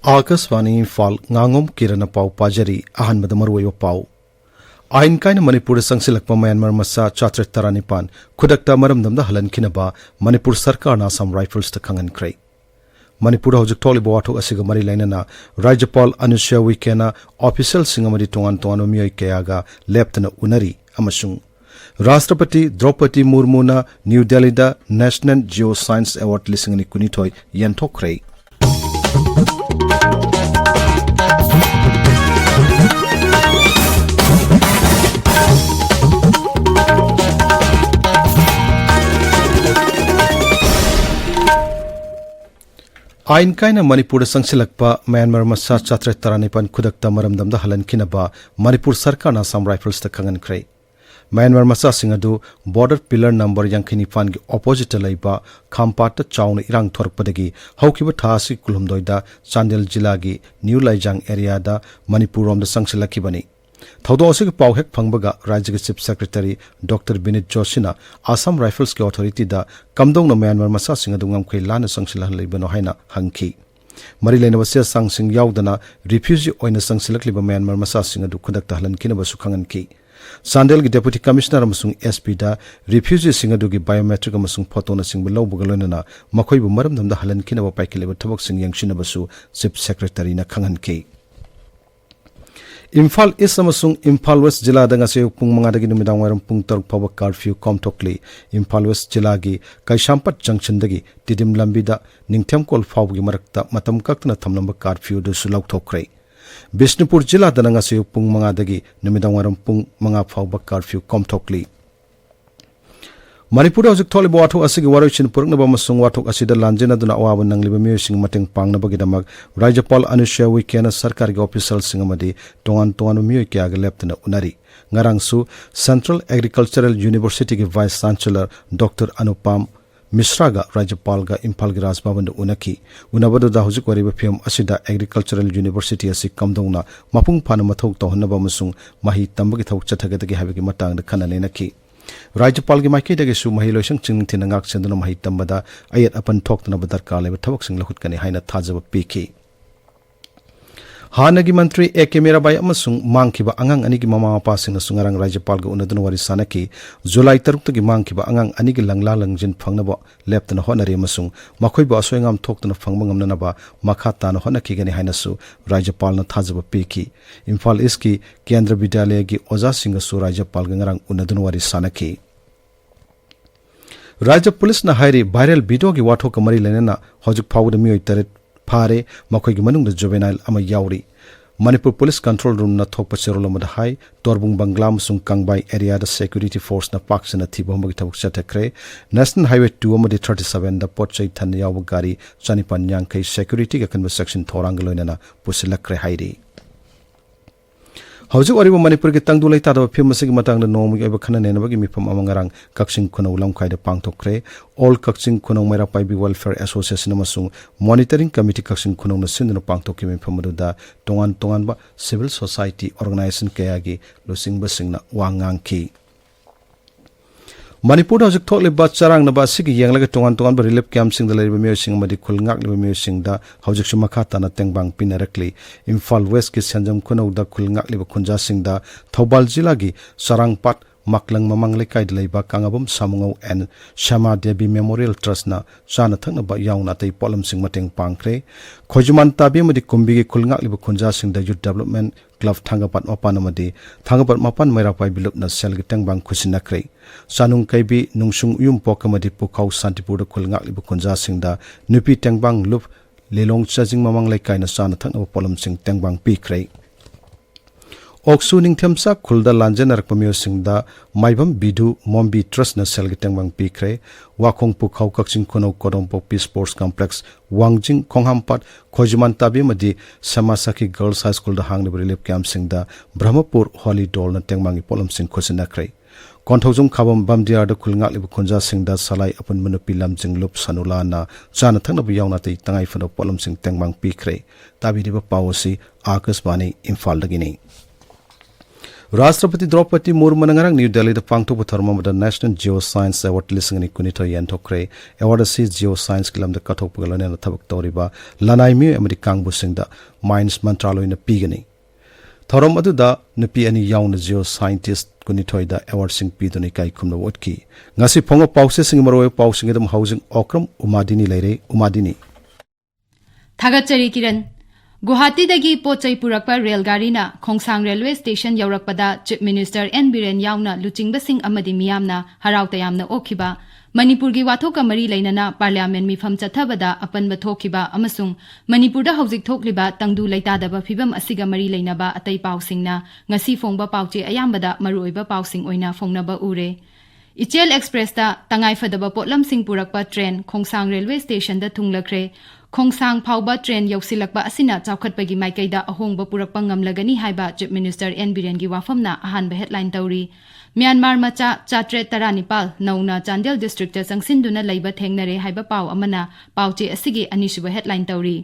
Akaswani Imphal Ngangom Kiran Pau Pajari Ahan Madamarway Pau Ain Kain Manipur Sangsilakpa Myanmar Masa Chatre Taranipan Kudakta Maramdamda Halan Kinaba Manipur Sarkar na Assam Rifles ta Kangan Kray Manipur Hojik Tolibo Ato Asiga Mari Lainana Rajapal Anusha Wikena Official Singamadi Tongan Toano Mioy Kayaga Leptana Unari Amasung Rashtrapati Draupadi Murmuna New Delhi da National Geoscience Award Lisingani Kunitoy Yantok Kray Ain Kaina Manipur Sangsilakpa Myanmar Masa Chatre Taranipan Kudakta Maramdamda Halan Kinaba Manipur Sarkar na Assam Rifles ta Kangan Kray Myanmar Masa Singadu Border Pillar Number Yankini Fan Opposite Laiba Khampata Chaun Irang Thorpadagi Haukiba Thasi Kulumdoida Chandel Jilagi New Laijang area da Manipur Rom the Sangsilakibani Thoudosik Pauhek Pangbaga Rajya Chief Secretary Dr. Binit Joshina Assam Rifles ke authority da Kamdong na Myanmar Masa Singadungam Kay Lana Sangsilah Libano Haina Hanki Marilena Wasia Sang Sing Yaudana refugee oina Sangsilak Liba Myanmar Masa Singadu Kudakta Halan Kinaba Sukangan Ki Sandel Deputy Commissioner Amasung SP da refugee Singadu gi biometric amasung photo na sing belau bugalona Makoi bu maram damda Halan Kinaba Paikileba Thabak Sing Yangshinabasu Chief Secretary na Kangan Ki Imphal East amasung Imphal West Jilla da ngase pung mangadagi numidang waram pung taruk phawa curfew komtokli Imphal West Jilla gi Kaishampat Junction dagi Tidim Lambi da Ningthem Kol phawgi marakta matam kaktna thamnamba curfew du sulauk thokrai Bishnupur Jilla da ngase pung mangadagi numidang waram pung manga phawba curfew komtokli Manipur Hojik Tolibo Ato Asigi Warochin Purknaba Masung Watok Asida Lanjena Duna Awaban Nangliba Musing Mating Pangnabagidamag Rajapal Anusha Wikena Sarkar Official Singamadi Tongan Mui Kiaga Leptana Unari Ngarangsu Central Agricultural University ki Vice Chancellor Dr. Anupam Mishraga Rajapal ga Imphal Giras Baban Unaki Unabadu da Hojik Wariba Film Asida Agricultural University Asi Kamdongna Mapung Pana Mathok Tohnaba Masung Mahi Tambagi Thok Chathagadagi Habigi Matang the Kanalenaki Rajapal gi Maiki dagi su Mahiloisang Chingtin Ngak Senduna Mahi Tambada Ayat Apan Tokna Badar Leba Thabak Sing Lahut Kani Haina Thajaba Piki Hanagi Mantri Eke Mirabai Amasung Mangkiba Angang Anigi Mama Passing Sungarang Rajapal ga Unadun Wari Sanaki July Tarukta gi Mangkiba Angang Anigi Langla Langjin Phangnaba Leptana Honari Amasung Makoiba Asoingam Toktana Phangbangam Nanaba Makhata na Honaki Gani Hainasu Rajapal na Thajaba Piki Imphal Iski Kendra Vidyalaya gi Oja Singa su Rajapal ga Ngarang Unadun Wari Sanaki Raja Police na Hairi viral video gi Wathok Mari Lenena Hojik Phawda Mioi Taret Phare Makhoi gi Manung da Juvenile ama Yauri Manipur Police Control Room na Thokpa Cherolomada Hai Torbung Banglam Sung Kangbai area da Security Force na Paksana Thiba Homagi Thabuk Chatakre National Highway 2 amadi 37 da Potchai Than Yawa Gari Chanipan Yangkai Security ga Kanba Section Thorangaloina na Pusilakre Hairi Hojik Wariba Manipur ki Tangdulai Tada Pimasig Matang da Nomi Eba Khana Nenabagi Mipam Amangarang Kaksing Kuno Lamkai da Pangtokre All Kaksing Kuno Mera Paibi Welfare Association Amasung Monitoring Committee Kaksing Kuno na Sindana Pangtoki Mipamadu da Tongan ba Civil Society Organization Kayagi Lusing Basing na Wangang Ki Manipur Hojik Thokliba Charang na ba Sigi Yanglaga Tongan ba Relief Camp Sing da Lariba Musing Madi Khulngak Liba Musing da Hojik Sumakata na Tengbang Pinarakli Imphal West ki Sanjam Kuno da Khulngak Liba Khunja Sing da Thobal Jilla gi Sarangpat Maklang Mamang Lekai de Laiba Kangabum Samungau and Shama Devi Memorial Trust na Sana Thangna ba Yauna Tay Polam Sing Mateng Pangkre Khojuman Tabi Madi Kumbi gi Khulngak Liba Khunja Sing da Youth Development Club Thangapat Mapanamadi Thangapat Mapan Mairapai Bilup na Sel gi Tengbang Khusinakre Sanung Kaibi Nungsung Yum Pokamadi Pukau Santipur Khulngak Liba Khunja Sing da Nupi Tengbang Lup Lelong Chajing Mamang Lekai na Sana Thangna Polam Sing Tengbang Pikre Oksu Ningthemsa Khulda Lanjan Arakpamyo Singda Maibam Bidu Mombi Trust na Selgi Tengbang Pikre Wakong Pukhau Kaksing Kuno Kodongpo Peace Sports Complex Wangjing Khonghampat Khojuman Tabi Madi Samasaki Girls High School da Hang Relief Camp Singda Brahmapur Holy Dol na Tengbangi Polam Sing Khosinakre Konthojung Khabam Bamdiar da Khulngak Liba Khunja Singda Salai Apun Manupi Lamjing Lup Sanula na Chana Thangna bu Yauna Tay Tangai Fano Polam Sing Tengbang Pikre Tabi Riba Pawasi Akaswani Imphal dagini Rashtrapati Draupadi Murmu ngarang New Delhi da pangthokpa tharma da National Geoscience Award lisingani kunithoi yanthokre award asi geoscience kilam da kathokpa galane na thabak toriba lanai mi amadi kangbusingda mines mantraloy na pigani thorom adu da nupi ani yauna geoscientist kunithoi da award sing pidoni kai khumna wotki ngasi phonga pause sing maroi pausing dam housing Okram Umadini leire Umadini Thagachari Kiran Guwahati dagi pochai purakpa railgari na Khongsang railway station yaurakpada Chief Minister N Biren yauna luchingba sing amadi miyamna harau tayamna okhiba Manipur gi wathoka mari leinana parliament mifam chathabada apanba thokhiba amasung Manipur da hojik thokliba tangdu leitadaba phibam asiga mari leinaba atai pausingna ngasi phongba pauche ayambada maruoiba pausing oina phongnaba ure Ichel Express da tangai fadaba potlam sing purakpa train Khongsang railway station da thunglakre Khongsang phauba train yausilakba asina chawkhatpagi maikaida ahongba purakpa ngamlagani haiba Chief Minister N Biren gi wafamna ahanba headline tauri Myanmar macha chatre taranipal nauna Chandel district ta sangsinduna leiba thengnare haiba pau amana pauche asigi anisuba headline tauri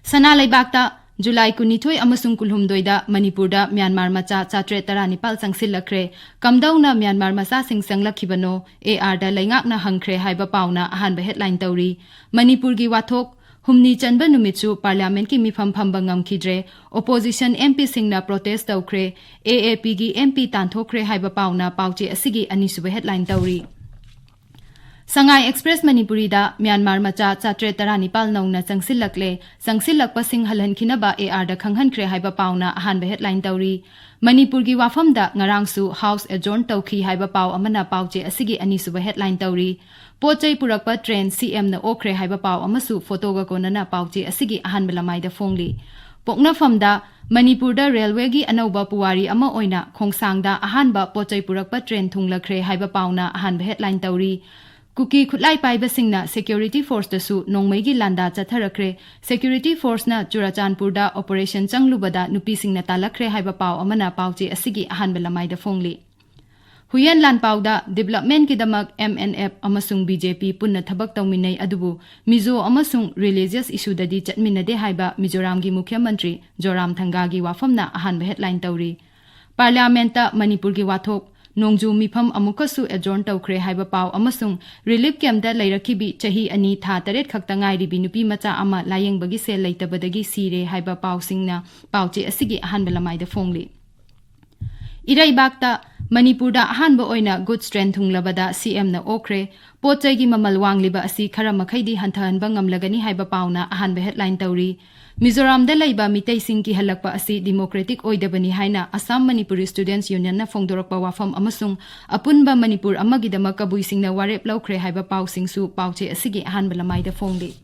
Sana leibakta July kunithoi amasung kulhumdoida Manipur da Myanmar macha chatre taranipal sangsilakre kamdauna Myanmar macha sing sanglakhibano AR da leingak na hangkhre haiba pauna ahanba headline tauri Manipur gi wathok humni chanba numitsu parliament ki mifam phamba ngamkhidre opposition MP singna protest tawkhre AAP gi MP tanthokre haiba pauna pauche asigi anisuba headline tauri Sangai Express Manipuri da Myanmar macha chatre taranipal nauna sangsilakpa sing halhan khinaba AR da khanghankhre haiba pauna ahanba headline tauri Manipur gi wafam da ngarangsu house adjourn tawkhi haiba pau amana pauche asigi anisuba headline tauri Pochai purakpa train CM na okre haiba pau amasu photoga konana pauche asigi ahanba lamai da phongli Pokna famda Manipur da railway gi anauba puwari ama oina Khongsang da ahanba pochai purakpa train thunglakre haiba pauna ahanba headline tauri Kuki khutlai paiba singna security force da su nongmai gi landa chatharakre security force na Churachandpur da operation changlubada nupi singna talakre haiba pau amana pauche asigi ahanba lamai da phongli Huyan lan pauda development ki damak MNF amasung BJP punna thabak tawminai adubu Mizo amasung religious issue dadi chatminade haiba Mizoram gi Mukhya Mantri Zoramthanga gi wafamna ahanba headline tauri Parliament ta Manipur gi wathok Nongju mifam amukasu adjourn tawkhre haiba pau amasung relief camp da leirakhibi chahi ani tha taret khakta ngairi bi nupi macha ama layengbagi sel leitabadagi sire haiba pau singna pauche asigi ahanba lamai da phongli Irai bakta Manipur da ahanba oina good strength thunglabada CM na okre pochai gi mamal wangliba asi khara makhaidi hanthanba ngamlagani haiba pauna ahanba headline tauri Mizoram da laiba mitei sing ki halakpa asi democratic oidabani haina Assam Manipuri Students Union na phongdorakpa wafam amasung apunba Manipur amagi dama kabui singna warep laukre haiba pau singsu pauche asigi ahanba lamai da phongli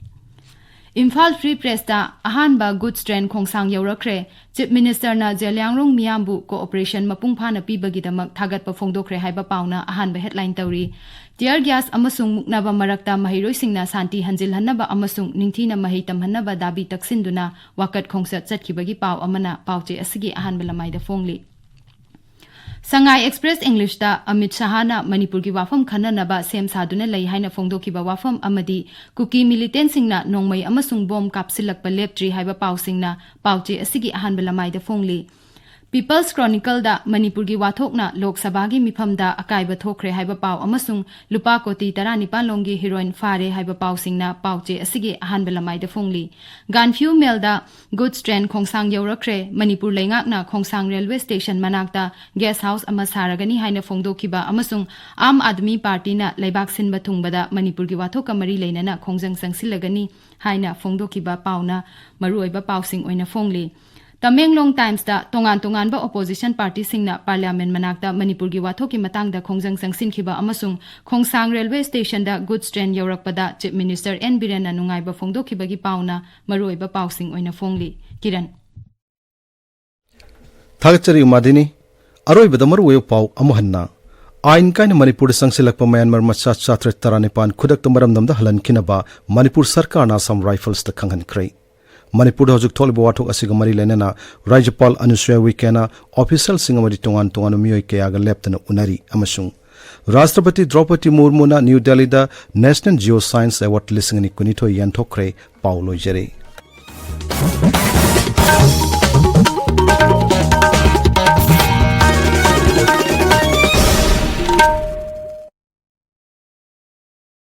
Imphal Free Press da ahanba good strength Khongsang yaurakre Chief Minister na Jelyangrong Miyambu cooperation mapungpha na pibagi damak thagatpa phongdokre haiba pauna ahanba headline tauri Tear gas amasung muknaba marakta mahiroi singna santi hanjil hannaba amasung ningthina mahei tamhannaba dabi taksinduna wakat khongsat chatkibagi pau amana pauche asigi ahanba lamai da phongli Sangai Express English da Amit Shahana Manipur gi wafam khananaba sem saduna lei haina phongdokiba wafam amadi kuki militant singna nongmai amasung bom kapsilakpa leptri haiba pau singna pauche asigi ahanba lamai da phongli People's Chronicle da Manipur gi wathokna Lok Sabha gi mifam da akaiba thokre haiba pau amasung lupa koti taranipal longi heroine fare haiba pau singna pauche asigi ahanba lamai da phongli Ganfew Mail da good strength Khongsang yaurakre Manipur leingak na Khongsang railway station manakta guest house ama saragani haina phongdokiba amasung Aam Admi Party na leibak sinba thungbada Manipur gi wathoka mari leinana khongjang sangsilagani haina phongdokiba pauna maruoiba pausing oina phongli Tamenglong Times da tongan ba opposition party singna parliament manakta Manipur gi wathoki matangda khongjang sangsin khiba amasung Khongsang railway station da goods train yaurakpada Chief Minister N Biren anungai ba phongdokhiba gi pauna maruoiba pausing oina phongli Kiran Thagachari Umadini aroibada maruoyo pau amuhanna Ain kaina Manipur sangsilakpa Myanmar macha chatre taranipan khudak tamaram namda halan kinaba Manipur sarkar na Assam Rifles ta khanghan krai Manipur hojik tholiba wathok asiga mari lenena Rajyapal Anusuya Uikena official singamadi tongan miyoi kayaga leptana unari amasung Rashtrapati Draupadi Murmu na New Delhi da National Geoscience Award lisingani kunithoi yanthokre Paulo Jere